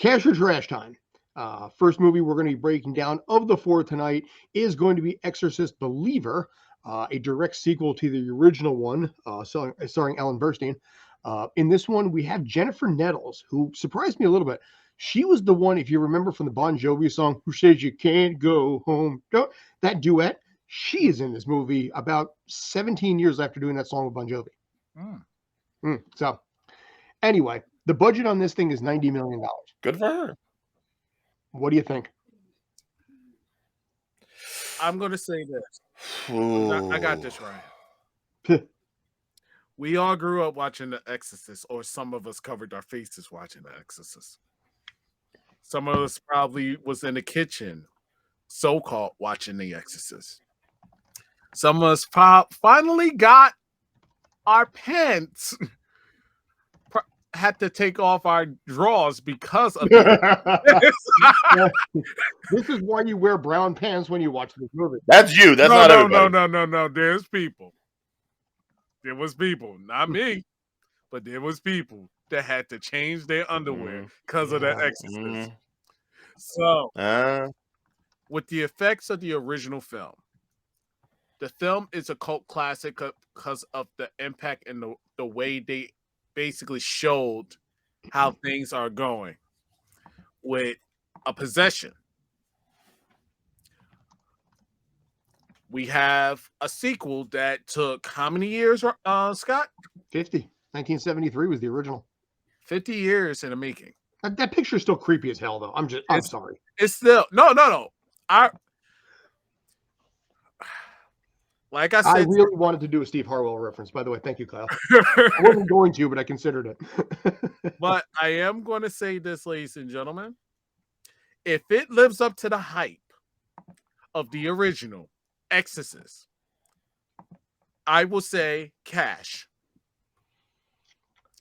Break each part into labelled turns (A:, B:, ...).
A: Cash or trash time. First movie we're going to be breaking down of the four tonight is going to be Exorcist Believer, a direct sequel to the original one, starring Ellen Burstyn. In this one, we have Jennifer Nettles, who surprised me a little bit. She was the one, if you remember from the Bon Jovi song, "Who Says You Can't Go Home," that duet. She is in this movie about 17 years after doing that song with Bon Jovi. So, anyway, the budget on this thing is $90 million.
B: Good for her.
A: What do you think?
C: I'm going to say this. I got this right. We all grew up watching The Exorcist, or some of us covered our faces watching The Exorcist. Some of us probably was in the kitchen, so-called, watching The Exorcist. Some of us finally got our pants, had to take off our drawers because of
A: this is why you wear brown pants when you watch this movie.
B: That's you. That's not everybody.
C: No. There's people. There was people, not me, but there was people that had to change their underwear because of The Exorcist. So, with the effects of the original film, the film is a cult classic because of the impact and the way they basically showed how things are going with a possession. We have a sequel that took how many years, Scott?
A: 50. 1973 was the original.
C: 50 years in the making.
A: That picture is still creepy as hell, though. I'm sorry.
C: It's still no. Like I said,
A: I really wanted to do a Steve Harwell reference. By the way, thank you, Kyle. I wasn't going to, but I considered it.
C: But I am going to say this, ladies and gentlemen. If it lives up to the hype of the original Exorcist, I will say cash.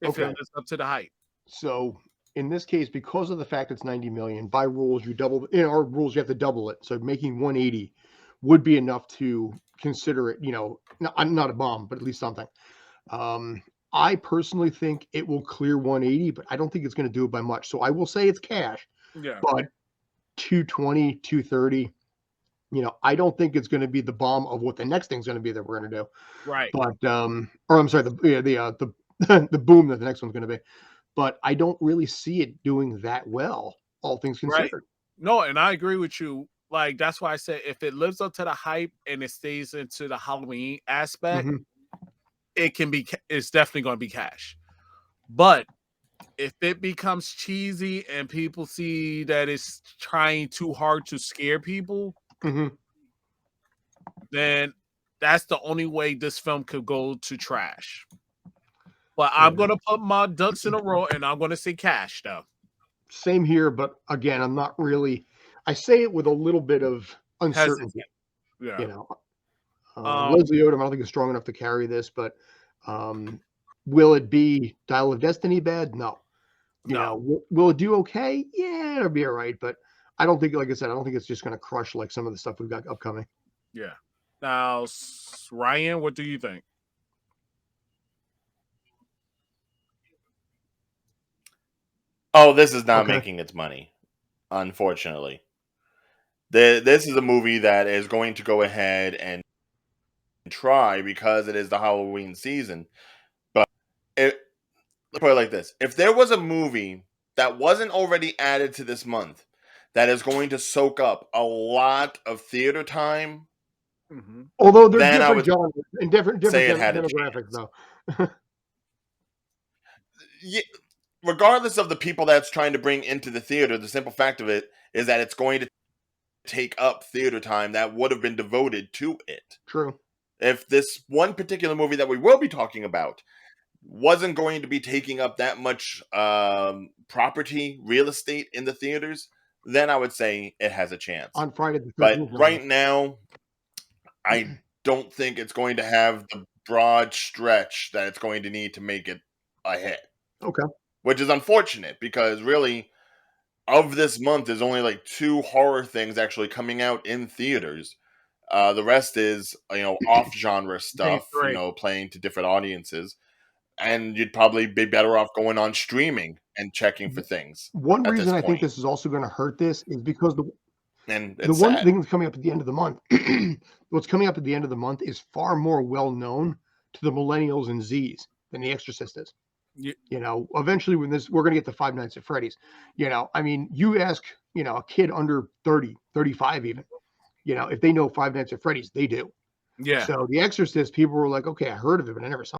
C: If it lives up to the hype.
A: So in this case, because of the fact it's 90 million, by rules, you double. In our rules, you have to double it. So making 180 would be enough to consider it, not a bomb, but at least something. I personally think it will clear 180, but I don't think it's going to do it by much. So I will say it's cash.
C: Yeah.
A: But 220, 230, I don't think it's going to be the bomb of what the next thing's going to be that we're going to do.
C: Right.
A: But or I'm sorry, the the boom that the next one's going to be. But I don't really see it doing that well, all things considered.
C: Right. No, and I agree with you. Like, that's why I said if it lives up to the hype and it stays into the Halloween aspect, it's definitely going to be cash. But if it becomes cheesy and people see that it's trying too hard to scare people, then that's the only way this film could go to trash. But I'm going to put my ducks in a row and I'm going to say cash, though.
A: Same here, but again, I'm not really. I say it with a little bit of uncertainty.
C: Yeah.
A: Leslie Odom, I don't think is strong enough to carry this, but will it be Dial of Destiny bad? No. Will it do okay? Yeah, it'll be all right, but I don't think, like I said, I don't think it's just going to crush like some of the stuff we've got upcoming.
C: Yeah. Now, Ryan, what do you think?
B: Oh, this is not making its money, unfortunately. This is a movie that is going to go ahead and try because it is the Halloween season. But let's put it like this. If there was a movie that wasn't already added to this month that is going to soak up a lot of theater time,
A: although there's different genres and different demographics, though.
B: Yeah, regardless of the people that's trying to bring into the theater, the simple fact of it is that it's going to take up theater time that would have been devoted to it.
A: True.
B: If this one particular movie that we will be talking about wasn't going to be taking up that much property, real estate in the theaters, then I would say it has a chance.
A: On Friday the
B: 13th. But right now, I don't think it's going to have the broad stretch that it's going to need to make it a hit.
A: Okay.
B: Which is unfortunate because really, of this month, there's only like 2 horror things actually coming out in theaters. The rest is, off-genre stuff, playing to different audiences. and you'd probably be better off going on streaming and checking for things
A: One
B: at this
A: reason I think
B: point.
A: this is also going to hurt this is because
B: And
A: the
B: it's
A: one
B: sad.
A: thing that's coming up at the end of the month, what's coming up at the end of the month is far more well known to the millennials and Zs than The Exorcist is.
C: Yeah.
A: You know, eventually when we're going to get to Five Nights at Freddy's. You know, I mean, you ask, you know, a kid under 30, 35 even, you know, if they know Five Nights at Freddy's, they do.
C: Yeah.
A: So The Exorcist, people were like, okay, I heard of it, but I never saw